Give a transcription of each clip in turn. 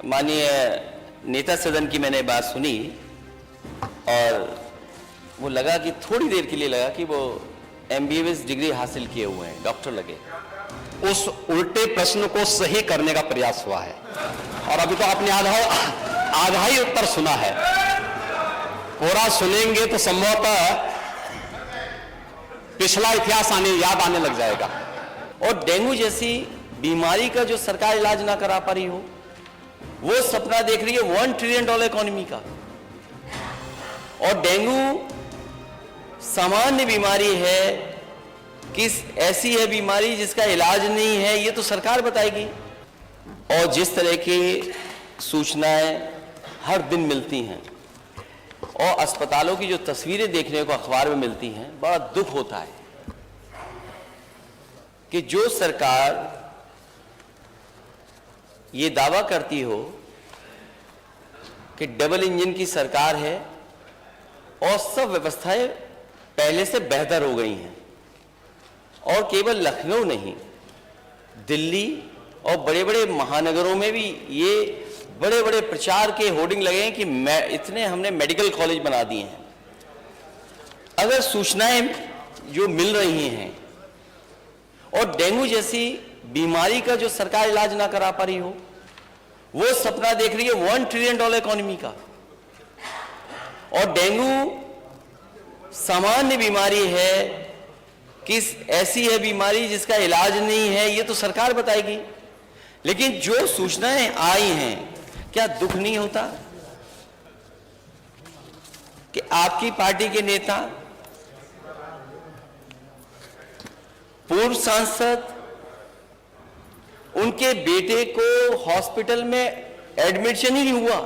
माननीय नेता सदन की मैंने बात सुनी और वो लगा कि थोड़ी देर के लिए लगा कि वो MBBS डिग्री हासिल किए हुए हैं, डॉक्टर लगे। उस उल्टे प्रश्न को सही करने का प्रयास हुआ है और अभी तो आपने आधा ही उत्तर सुना है। पूरा सुनेंगे तो संभवतः पिछला इतिहास याद आने लग जाएगा। और डेंगू जैसी बीमारी का जो सरकार इलाज ना करा पा रही हो, वो सपना देख रही है $1 ट्रिलियन इकोनॉमी का। और डेंगू सामान्य बीमारी है कि ऐसी है बीमारी जिसका इलाज नहीं है, ये तो सरकार बताएगी। और जिस तरह की सूचनाएं हर दिन मिलती हैं और अस्पतालों की जो तस्वीरें देखने को अखबार में मिलती हैं, बड़ा दुख होता है कि जो सरकार ये दावा करती हो कि डबल इंजन की सरकार है और सब व्यवस्थाएं पहले से बेहतर हो गई हैं, और केवल लखनऊ नहीं, दिल्ली और बड़े बड़े महानगरों में भी ये बड़े बड़े प्रचार के होर्डिंग लगे हैं कि इतने हमने मेडिकल कॉलेज बना दिए हैं। अगर सूचनाएं जो मिल रही हैं और डेंगू जैसी बीमारी का जो सरकार इलाज ना करा पा रही हो, वो सपना देख रही है $1 ट्रिलियन इकोनॉमी का। और डेंगू सामान्य बीमारी है कि ऐसी है बीमारी जिसका इलाज नहीं है, ये तो सरकार बताएगी। लेकिन जो सूचनाएं आई हैं, क्या दुख नहीं होता कि आपकी पार्टी के नेता, पूर्व सांसद, उनके बेटे को हॉस्पिटल में एडमिशन ही नहीं हुआ,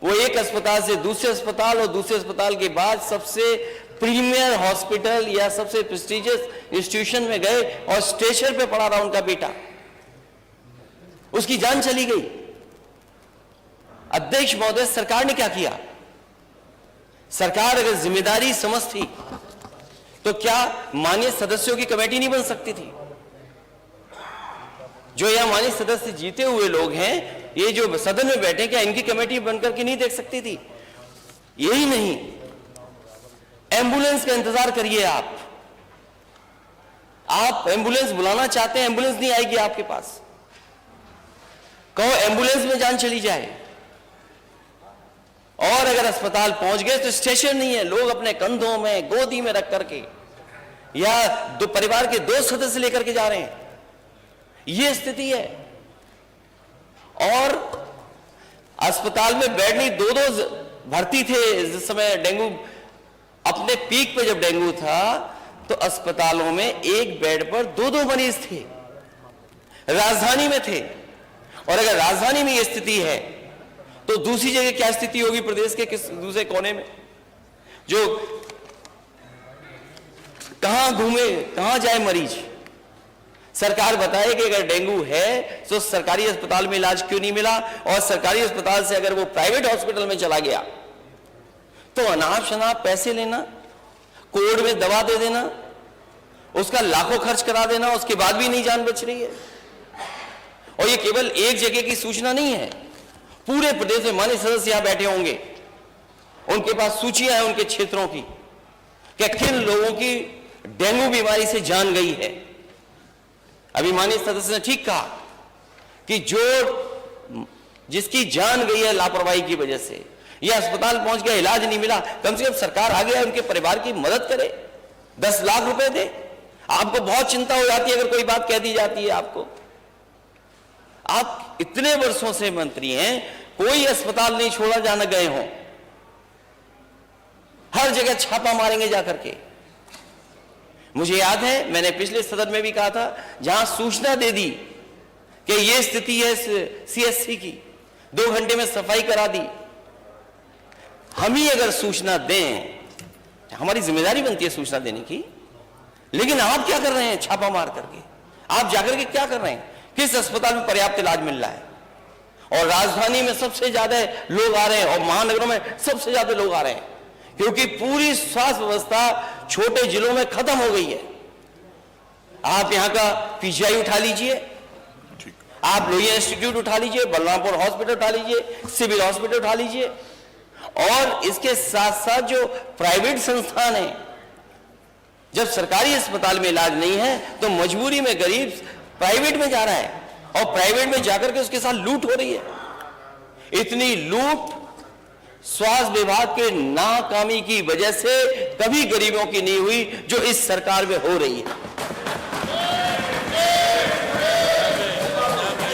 वो एक अस्पताल से दूसरे अस्पताल और दूसरे अस्पताल के बाद सबसे प्रीमियर हॉस्पिटल या सबसे प्रेस्टिजियस इंस्टीट्यूशन में गए और स्ट्रेचर पे पड़ा रहा उनका बेटा, उसकी जान चली गई। अध्यक्ष महोदय, सरकार ने क्या किया? सरकार अगर जिम्मेदारी समझती तो क्या माननीय सदस्यों की कमेटी नहीं बन सकती थी? जो यहां माननीय सदस्य जीते हुए लोग हैं, ये जो सदन में बैठे, क्या इनकी कमेटी बनकर के नहीं देख सकती थी? यही नहीं, एम्बुलेंस का इंतजार करिए। आप एम्बुलेंस बुलाना चाहते हैं, एम्बुलेंस नहीं आएगी आपके पास। कहो एम्बुलेंस में जान चली जाए। और अगर अस्पताल पहुंच गए तो स्टेशन नहीं है, लोग अपने कंधों में, गोदी में रख करके या दो परिवार के 2 सदस्य लेकर के जा रहे हैं, ये स्थिति है। और अस्पताल में बेड नहीं, 2-2 भर्ती थे जिस समय डेंगू अपने पीक पे, जब डेंगू था तो अस्पतालों में एक बेड पर 2-2 मरीज थे, राजधानी में थे। और अगर राजधानी में यह स्थिति है तो दूसरी जगह क्या स्थिति होगी प्रदेश के किस दूसरे कोने में? जो कहां घूमे, कहां जाए मरीज? सरकार बताए कि अगर डेंगू है तो सरकारी अस्पताल में इलाज क्यों नहीं मिला, और सरकारी अस्पताल से अगर वो प्राइवेट हॉस्पिटल में चला गया तो अनाप शनाप पैसे लेना, कोविड में दवा दे देना, उसका लाखों खर्च करा देना, उसके बाद भी नहीं जान बच रही है। और ये केवल एक जगह की सूचना नहीं है, पूरे प्रदेश में माननीय सदस्य यहां बैठे होंगे, उनके पास सूचियां हैं उनके क्षेत्रों की कि किन लोगों की डेंगू बीमारी से जान गई है। अभी माननीय सदस्य ने ठीक कहा कि जिसकी जान गई है लापरवाही की वजह से, यह अस्पताल पहुंच गया, इलाज नहीं मिला, कम से कम सरकार आ गया उनके परिवार की मदद करे, 10 लाख रुपए दे। आपको बहुत चिंता हो जाती है अगर कोई बात कह दी जाती है आपको। आप इतने वर्षों से मंत्री हैं, कोई अस्पताल नहीं छोड़ा जहां न गए हों, हर जगह छापा मारेंगे जाकर के। मुझे याद है मैंने पिछले सदन में भी कहा था, जहां सूचना दे दी कि यह स्थिति है CSC की, 2 घंटे में सफाई करा दी। हम ही अगर सूचना दें, हमारी जिम्मेदारी बनती है सूचना देने की, लेकिन आप क्या कर रहे हैं? छापा मार करके आप जाकर के क्या कर रहे हैं? किस अस्पताल में पर्याप्त इलाज मिल रहा है? और राजधानी में सबसे ज्यादा लोग आ रहे हैं और महानगरों में सबसे ज्यादा लोग आ रहे हैं, क्योंकि पूरी स्वास्थ्य व्यवस्था छोटे जिलों में खत्म हो गई है। आप यहां का PGI उठा लीजिए, आप लोहिया इंस्टीट्यूट उठा लीजिए, बलरामपुर हॉस्पिटल उठा लीजिए, सिविल हॉस्पिटल उठा लीजिए, और इसके साथ साथ जो प्राइवेट संस्थान है, जब सरकारी अस्पताल में इलाज नहीं है तो मजबूरी में गरीब प्राइवेट में जा रहा है, और प्राइवेट में जाकर के उसके साथ लूट हो रही है। इतनी लूट स्वास्थ्य विभाग के नाकामी की वजह से कभी गरीबों की नहीं हुई जो इस सरकार में हो रही है।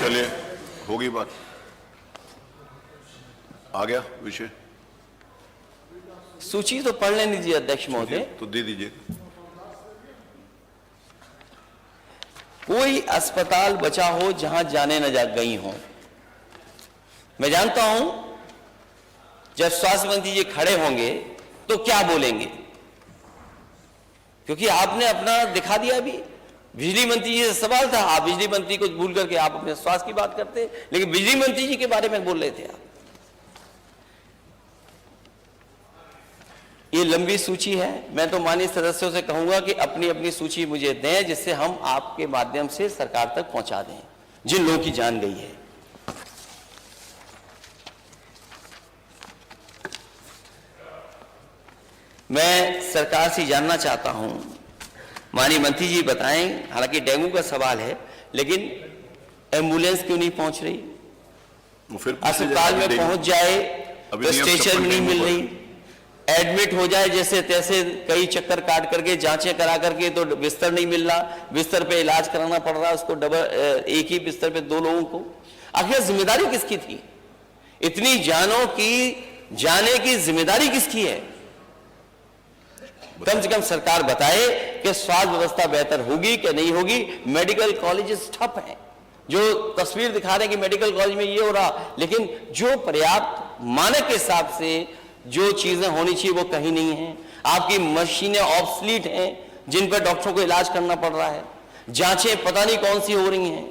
चलिए, होगी बात। आ गया विषय, सूची तो पढ़ लेनी दीजिए अध्यक्ष महोदय। तो दे दीजिए। कोई अस्पताल बचा हो जहां जाने न जा गई हो। मैं जानता हूं जब स्वास्थ्य मंत्री जी खड़े होंगे तो क्या बोलेंगे, क्योंकि आपने अपना दिखा दिया। अभी बिजली मंत्री जी से सवाल था, आप बिजली मंत्री को भूल करके आप अपने स्वास्थ्य की बात करते, लेकिन बिजली मंत्री जी के बारे में बोल रहे थे आप। ये लंबी सूची है, मैं तो माननीय सदस्यों से कहूंगा कि अपनी अपनी सूची मुझे दें, जिससे हम आपके माध्यम से सरकार तक पहुंचा दें जिन लोगों की जान गई है। मैं सरकार से जानना चाहता हूं, माननीय मंत्री जी बताएं, हालांकि डेंगू का सवाल है, लेकिन एम्बुलेंस क्यों नहीं पहुंच रही? अस्पताल में पहुंच जाए तो स्टेशन में नहीं मिल रही, एडमिट हो जाए जैसे तैसे कई चक्कर काट करके जांचें करा करके तो बिस्तर नहीं मिल रहा, बिस्तर पे इलाज कराना पड़ रहा है उसको, डबल एक ही बिस्तर पे 2 लोगों को। आखिर जिम्मेदारी किसकी थी? इतनी जानों की जाने की जिम्मेदारी किसकी है? कम से कम सरकार बताए कि स्वास्थ्य व्यवस्था बेहतर होगी कि नहीं होगी। मेडिकल कॉलेजेस ठप हैं, जो तस्वीर दिखा रहे हैं कि मेडिकल कॉलेज में ये हो रहा, लेकिन जो पर्याप्त मानक के हिसाब से जो चीजें होनी चाहिए वो कहीं नहीं है। आपकी मशीनें ऑब्सलीट हैं जिन पर डॉक्टरों को इलाज करना पड़ रहा है, जांचें पता नहीं कौन सी हो रही हैं।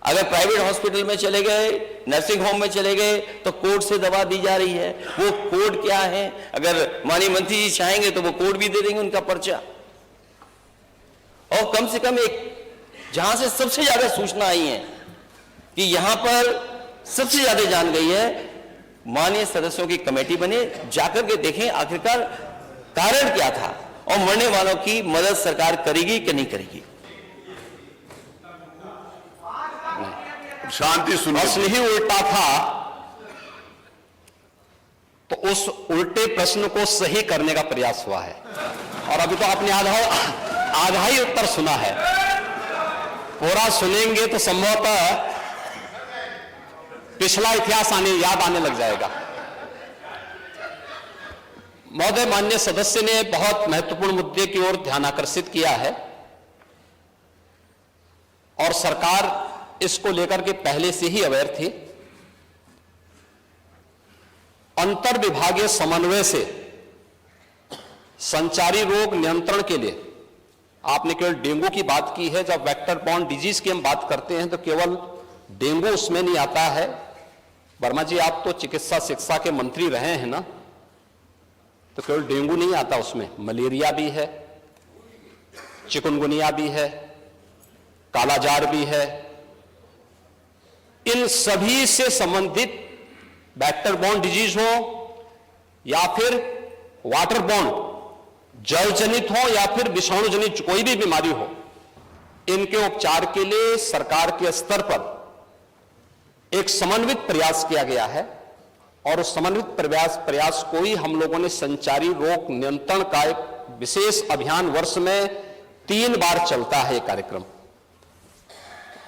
अगर प्राइवेट हॉस्पिटल में चले गए, नर्सिंग होम में चले गए तो कोड से दवा दी जा रही है। वो कोड क्या है? अगर माननीय मंत्री जी चाहेंगे तो वो कोड भी दे देंगे, उनका पर्चा। और कम से कम एक जहां से सबसे ज्यादा सूचना आई है कि यहां पर सबसे ज्यादा जान गई है, माननीय सदस्यों की कमेटी बने, जाकर के देखें आखिरकार कारण क्या था और मरने वालों की मदद सरकार करेगी कि नहीं करेगी। शांति सुनिए। प्रश्न ही उल्टा था तो उस उल्टे प्रश्न को सही करने का प्रयास हुआ है, और अभी तो आपने आधा ही उत्तर सुना है। पूरा सुनेंगे तो संभवतः पिछला इतिहास याद आने लग जाएगा। महोदय, माननीय सदस्य ने बहुत महत्वपूर्ण मुद्दे की ओर ध्यान आकर्षित किया है, और सरकार इसको लेकर के पहले से ही अवेयर थी। अंतर विभागीय समन्वय से संचारी रोग नियंत्रण के लिए, आपने केवल डेंगू की बात की है, जब वेक्टर बॉर्न डिजीज की हम बात करते हैं तो केवल डेंगू उसमें नहीं आता है। वर्मा जी, आप तो चिकित्सा शिक्षा के मंत्री रहे हैं ना, तो केवल डेंगू नहीं आता उसमें, मलेरिया भी है, चिकुनगुनिया भी है, कालाजार भी है। इन सभी से संबंधित वेक्टर बॉर्न डिजीज हो या फिर वाटर बॉर्न, जल जनित हो या फिर विषाणु जनित कोई भी बीमारी हो, इनके उपचार के लिए सरकार के स्तर पर एक समन्वित प्रयास किया गया है, और उस समन्वित प्रयास को ही हम लोगों ने संचारी रोग नियंत्रण का एक विशेष अभियान, वर्ष में 3 बार चलता है ये कार्यक्रम,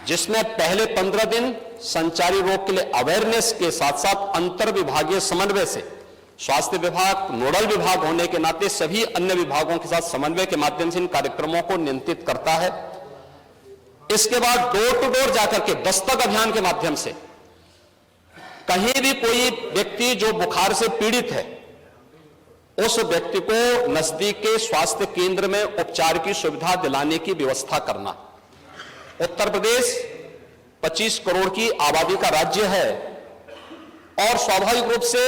जिसमें पहले 15 दिन संचारी रोग के लिए अवेयरनेस के साथ साथ अंतर विभागीय समन्वय से स्वास्थ्य विभाग नोडल विभाग होने के नाते सभी अन्य विभागों के साथ समन्वय के माध्यम से इन कार्यक्रमों को नियंत्रित करता है। इसके बाद डोर टू डोर जाकर के दस्तक अभियान के माध्यम से कहीं भी कोई व्यक्ति जो बुखार से पीड़ित है, उस व्यक्ति को नजदीक के स्वास्थ्य केंद्र में उपचार की सुविधा दिलाने की व्यवस्था करना। उत्तर प्रदेश 25 करोड़ की आबादी का राज्य है, और स्वाभाविक रूप से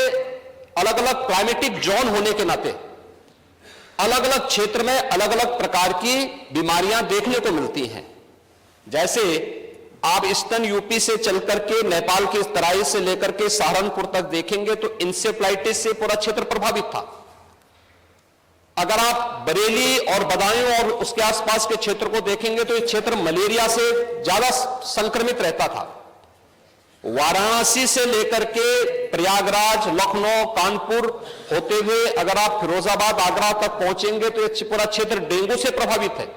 अलग अलग क्लाइमेटिक जोन होने के नाते अलग अलग क्षेत्र में अलग अलग प्रकार की बीमारियां देखने को मिलती हैं। जैसे आप ईस्टर्न यूपी से चल करके नेपाल की तराई से लेकर के सहारनपुर तक देखेंगे तो इंसेफ्लाइटिस से पूरा क्षेत्र प्रभावित था। अगर आप बरेली और बदायूं और उसके आसपास के क्षेत्र को देखेंगे तो ये क्षेत्र मलेरिया से ज्यादा संक्रमित रहता था। वाराणसी से लेकर के प्रयागराज, लखनऊ, कानपुर होते हुए अगर आप फिरोजाबाद, आगरा तक पहुंचेंगे तो ये पूरा क्षेत्र डेंगू से प्रभावित है।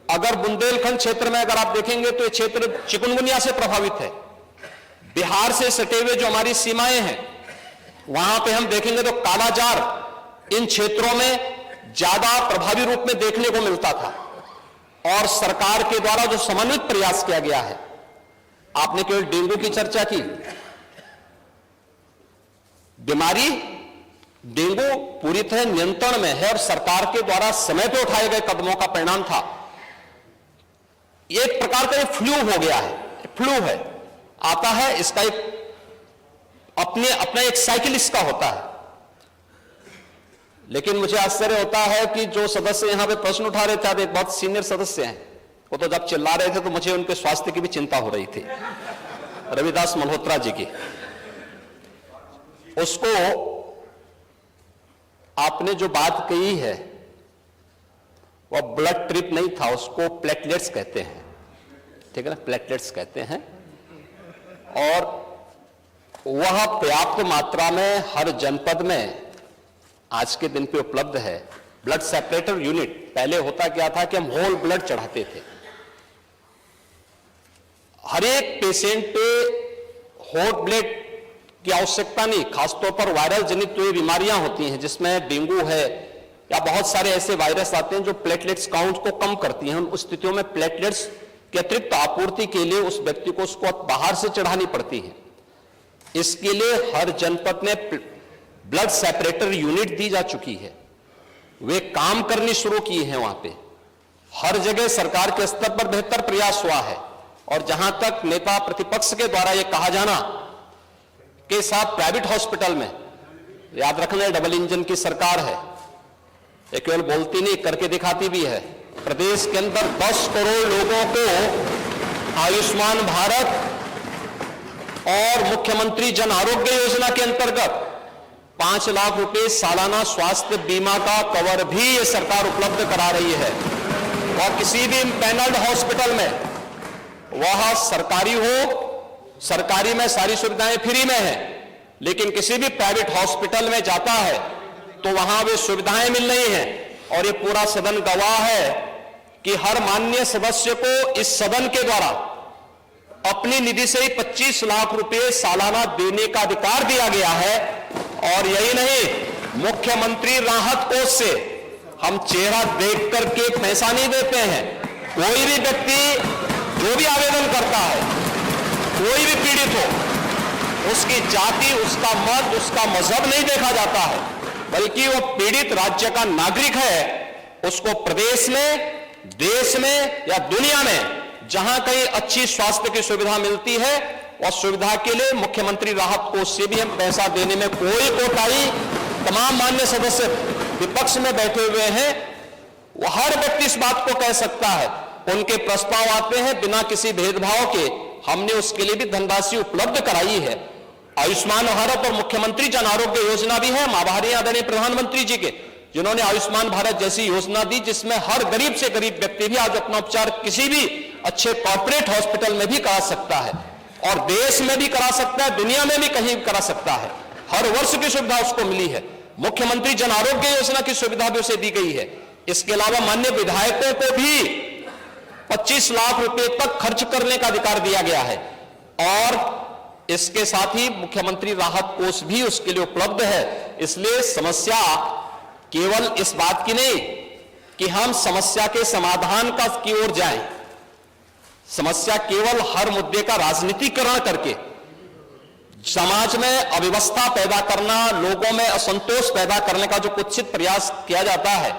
अगर बुंदेलखंड क्षेत्र में अगर आप देखेंगे तो ये क्षेत्र चिकुनगुनिया से प्रभावित है। बिहार से सटे हुए जो हमारी सीमाएं हैं वहां पे हम देखेंगे तो कालाजार इन क्षेत्रों में ज्यादा प्रभावी रूप में देखने को मिलता था। और सरकार के द्वारा जो समन्वित प्रयास किया गया है, आपने केवल डेंगू की चर्चा की, बीमारी डेंगू पूरी तरह नियंत्रण में है और सरकार के द्वारा समय पर उठाए गए कदमों का परिणाम था। ये एक प्रकार का फ्लू हो गया है, फ्लू है, आता है, इसका एक अपना एक साइकिल इसका होता है। लेकिन मुझे आश्चर्य होता है कि जो सदस्य यहां पे प्रश्न उठा रहे थे, आप एक बहुत सीनियर सदस्य हैं, वो तो जब चिल्ला रहे थे तो मुझे उनके स्वास्थ्य की भी चिंता हो रही थी, रविदास मल्होत्रा जी की। उसको आपने जो बात कही है वह ब्लड ट्रिप नहीं था, उसको प्लेटलेट्स कहते हैं, ठीक है ना, प्लेटलेट्स कहते हैं। और वह पर्याप्त मात्रा में हर जनपद में आज के दिन पे उपलब्ध है। ब्लड सेपरेटर यूनिट, पहले होता क्या था कि हम होल ब्लड चढ़ाते थे। हर एक पेशेंट पे होल ब्लड की आवश्यकता नहीं, खासतौर पर वायरल जनित जो बीमारियां होती हैं जिसमें डेंगू है या बहुत सारे ऐसे वायरस आते हैं जो प्लेटलेट्स काउंट को कम करती हैं। उन स्थितियों में प्लेटलेट्स की अतिरिक्त आपूर्ति के लिए उस व्यक्ति को उसको बाहर से चढ़ानी पड़ती है। इसके लिए हर जनपद में ब्लड सेपरेटर यूनिट दी जा चुकी है, वे काम करनी शुरू की है। वहां पे हर जगह सरकार के स्तर पर बेहतर प्रयास हुआ है। और जहां तक नेता प्रतिपक्ष के द्वारा यह कहा जाना कि साहब प्राइवेट हॉस्पिटल में, याद रखना डबल इंजन की सरकार है, ये केवल बोलती नहीं करके दिखाती भी है। प्रदेश के अंदर 10 करोड़ लोगों को आयुष्मान भारत और मुख्यमंत्री जन आरोग्य योजना के अंतर्गत 5 लाख रुपए सालाना स्वास्थ्य बीमा का कवर भी ये सरकार उपलब्ध करा रही है। और किसी भी पैनल्ड हॉस्पिटल में, वह सरकारी हो, सरकारी में सारी सुविधाएं फ्री में है, लेकिन किसी भी प्राइवेट हॉस्पिटल में जाता है तो वहां वे सुविधाएं मिल रही हैं। और ये पूरा सदन गवाह है कि हर माननीय सदस्य को इस सदन के द्वारा अपनी निधि से ही 25 लाख रुपए सालाना देने का अधिकार दिया गया है। और यही नहीं, मुख्यमंत्री राहत कोष से हम चेहरा देख करके पैसा नहीं देते हैं। कोई भी व्यक्ति जो भी आवेदन करता है, कोई भी पीड़ित हो, उसकी जाति, उसका मत, उसका मजहब नहीं देखा जाता है, बल्कि वो पीड़ित राज्य का नागरिक है। उसको प्रदेश में, देश में या दुनिया में जहां कहीं अच्छी स्वास्थ्य की सुविधा मिलती है, और सुविधा के लिए मुख्यमंत्री राहत कोष से भी हम पैसा देने में कोई कोताही, तमाम मान्य सदस्य विपक्ष में बैठे हुए हैं, वो हर व्यक्ति इस बात को कह सकता है। उनके प्रस्ताव आते हैं बिना किसी भेदभाव के, हमने उसके लिए भी धनराशि उपलब्ध कराई है। आयुष्मान भारत और मुख्यमंत्री जन आरोग्य योजना भी है, आभारी आदरणीय प्रधानमंत्री जी के, जिन्होंने आयुष्मान भारत जैसी योजना दी, जिसमें हर गरीब से गरीब व्यक्ति भी आज अपना उपचार किसी भी अच्छे कॉर्पोरेट हॉस्पिटल में भी करा सकता है, और देश में भी करा सकता है, दुनिया में भी कहीं करा सकता है। हर वर्ष की सुविधा उसको मिली है। मुख्यमंत्री जन आरोग्य योजना की सुविधा भी उसे दी गई है। इसके अलावा माननीय विधायकों को भी 25 लाख रुपए तक खर्च करने का अधिकार दिया गया है। और इसके साथ ही मुख्यमंत्री राहत कोष भी उसके लिए उपलब्ध है। इसलिए समस्या केवल इस बात की नहीं कि हम समस्या के समाधान का की ओर जाएं, समस्या केवल हर मुद्दे का राजनीतिकरण करके समाज में अव्यवस्था पैदा करना, लोगों में असंतोष पैदा करने का जो कुत्सित प्रयास किया जाता है,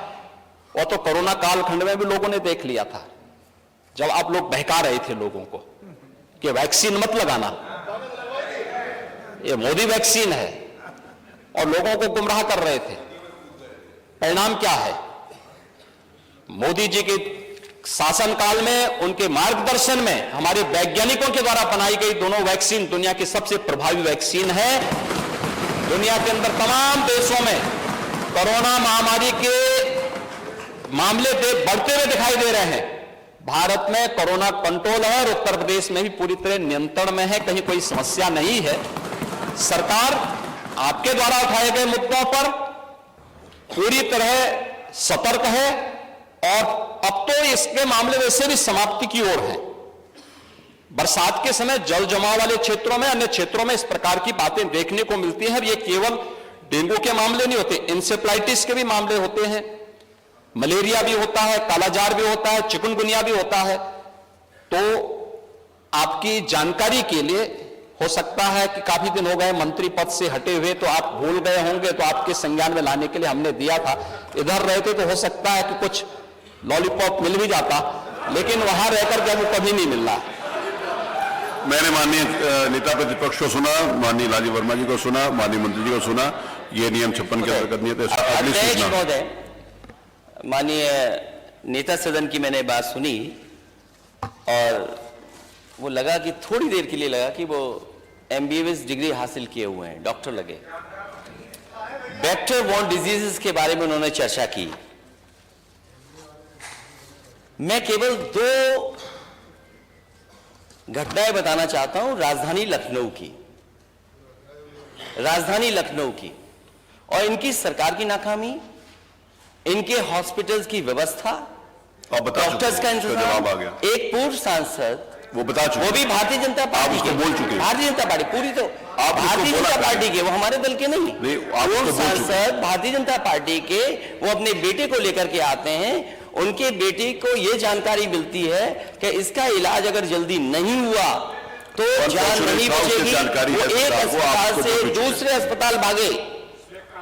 वो तो कोरोना कालखंड में भी लोगों ने देख लिया था, जब आप लोग बहका रहे थे लोगों को कि वैक्सीन मत लगाना, ये मोदी वैक्सीन है, और लोगों को गुमराह कर रहे थे। परिणाम क्या है? मोदी जी की शासनकाल में उनके मार्गदर्शन में हमारे वैज्ञानिकों के द्वारा बनाई गई दोनों वैक्सीन दुनिया की सबसे प्रभावी वैक्सीन है। दुनिया के अंदर तमाम देशों में कोरोना महामारी के मामले बढ़ते हुए दिखाई दे रहे हैं। भारत में कोरोना कंट्रोल है और उत्तर प्रदेश में भी पूरी तरह नियंत्रण में है, कहीं कोई समस्या नहीं है। सरकार आपके द्वारा उठाए गए मुद्दों पर पूरी तरह सतर्क है और अब तो इसके मामले वैसे भी समाप्ति की ओर है। बरसात के समय जल जमाव वाले क्षेत्रों में, अन्य क्षेत्रों में इस प्रकार की बातें देखने को मिलती हैं। ये केवल डेंगू के मामले नहीं होते, इंसेफ्लाइटिस के भी मामले होते हैं, मलेरिया भी होता है, कालाजार भी होता है, चिकनगुनिया भी होता है। तो आपकी जानकारी के लिए, हो सकता है कि काफी दिन हो गए मंत्री पद से हटे हुए, तो आप भूल गए होंगे, तो आपके संज्ञान में लाने के लिए हमने दिया था। इधर रहते तो हो सकता है कि कुछ लॉलीपॉप मिल भी जाता, लेकिन वहां रहकर के वो कभी नहीं मिल रहा। मैंने माननीय नेता प्रतिपक्ष को सुना, माननीय लालजी वर्मा जी को सुना, माननीय मंत्री जी को सुना। ये नियम 56 के अंतर्गत नहीं है। अगली सूचना। महोदय, माननीय नेता सदन की मैंने बात सुनी और वो लगा कि थोड़ी देर के लिए लगा कि वो MBBS डिग्री हासिल किए हुए हैं, डॉक्टर लगे। वेक्टर बॉर्न डिजीजेस के बारे में उन्होंने चर्चा की। मैं केवल 2 घटनाएं बताना चाहता हूं राजधानी लखनऊ की और इनकी सरकार की नाकामी, इनके हॉस्पिटल्स की व्यवस्था, डॉक्टर्स का इंतजाम। एक पूर्व सांसद, वो बता चुके, वो भी भारतीय जनता पार्टी के, बोल चुके, भारतीय जनता पार्टी पूरी, तो भारतीय जनता पार्टी के, वो हमारे दल के नहीं। पूर्व सांसद भारतीय जनता पार्टी के, वो अपने बेटे को लेकर के आते हैं। उनके बेटे को यह जानकारी मिलती है कि इसका इलाज अगर जल्दी नहीं हुआ तो जान नहीं बचेगी। वो एक अस्पताल से दूसरे अस्पताल भागे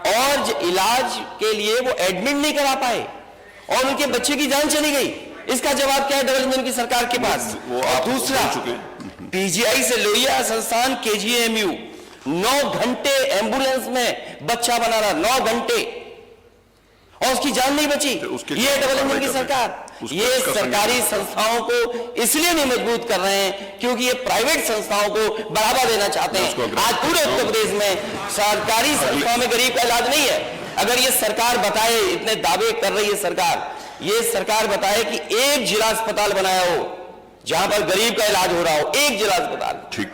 और इलाज के लिए वो एडमिट नहीं करा पाए और उनके बच्चे की जान चली गई। इसका जवाब क्या है डबल इंजन की सरकार के पास? दूसरा, PGI से लोहिया संस्थान KGMU 9 घंटे एम्बुलेंस में बच्चा बना रहा, 9 घंटे, और उसकी जान नहीं बची। ये डबल इंजन की सरकार। ये सरकारी संस्थाओं को इसलिए नहीं मजबूत कर रहे हैं क्योंकि ये प्राइवेट संस्थाओं को बढ़ावा देना चाहते हैं। आज पूरे उत्तर प्रदेश में सरकारी संस्थाओं में गरीब का इलाज नहीं है। अगर ये सरकार बताए, इतने दावे कर रही है सरकार, ये सरकार बताए कि एक जिला अस्पताल बनाया हो जहां पर गरीब का इलाज हो रहा हो, एक जिला अस्पताल, ठीक,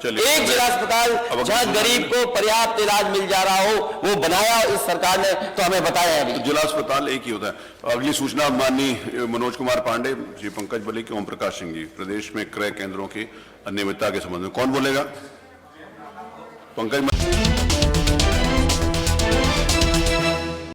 चलिए, एक जिला अस्पताल जहां गरीब को पर्याप्त इलाज मिल जा रहा हो, वो बनाया इस सरकार ने, तो हमें बताया अभी। जिला अस्पताल एक ही होता है। अगली सूचना माननीय मनोज कुमार पांडे, श्री पंकज बली के ओम प्रकाश सिंह जी, प्रदेश में क्रय केंद्रों की अनियमितता के संबंध में कौन बोलेगा? पंकज।